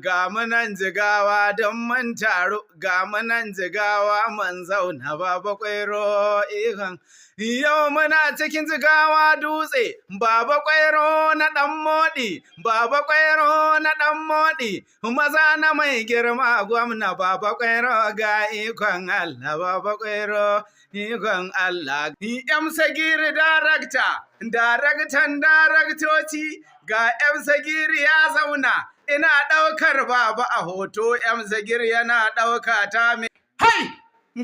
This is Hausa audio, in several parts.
ga munan jigawa don mun taru ga munan jigawa mun zauna baba kwairo ikon yau muna cikin jigawa dutse baba kwairo na dan modi baba kwairo na dan modi maza na mai girma gwamna baba kwairo ga ikon Allah baba kwairo ikon Allah yam sagiri daraktan daraktoci ga yam sagiri ya zauna ina ɗaukar baba a hoto yam sagiri yana ɗauka ta mai hai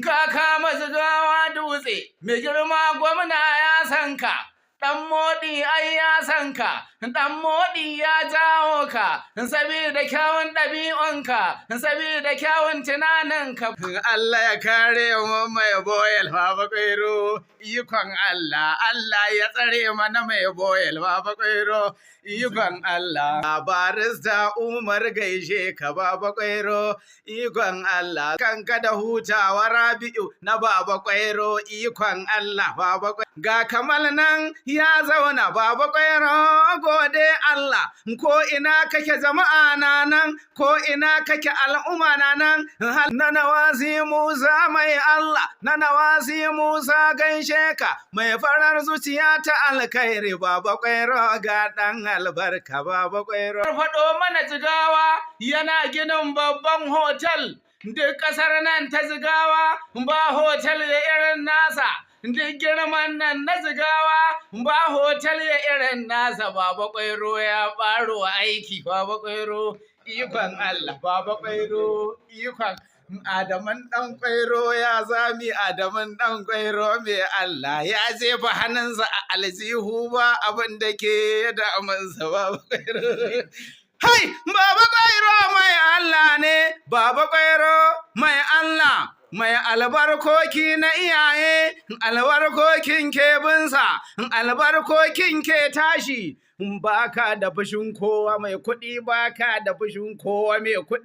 ka kama zigawa dutse mai girma gwamna ya san ka dan modi ai ya san ka dan modi ya jawo ka saboda kyawun ɗabi'unka saboda kyawun tunaninka Allah ya kare mu mai boyel baba kwairo ikon Allah ya tsare mana mai boyel baba kwairo ikon Allah barista Umar gaishe ka baba kwairo ikon Allah kanka da hutawa Rabi'u na baba kwairo ikon Allah baba kwairo ga Kamal nan ya zauna baba kwairo gode Allah ko ina kake jama'a na nan ko ina kake al'umma na nan na nawazi Musa mai Allah na nawazi Musa gaishe ka mai farar zuciya ta alkhairi baba kwairo ga dan albarka baba kwairo faɗo mana jigawa yana ginin babban hotel duk ƙasar nan ta jigawa ba hotel da irin nasa duk girman nan na zigawa ba hotel ya irin nasa baba kwairo ya ɓaro aiki baba kwairo ikon Allah baba kwairo ikon Adaman ɗan kwairo ya zami Adaman ɗan kwairo mai Allah ya jefa hannunsa a aljihu ba abin da ke damunsa baba kwairo hai baba kwairo mai Allah ne baba kwairo mai Allah mai albarkoki na iyaye albarkokin kebinsa albarkokin ke tashi baka da fushin kowa mai kuɗi baka da fushin kowa mai kuɗi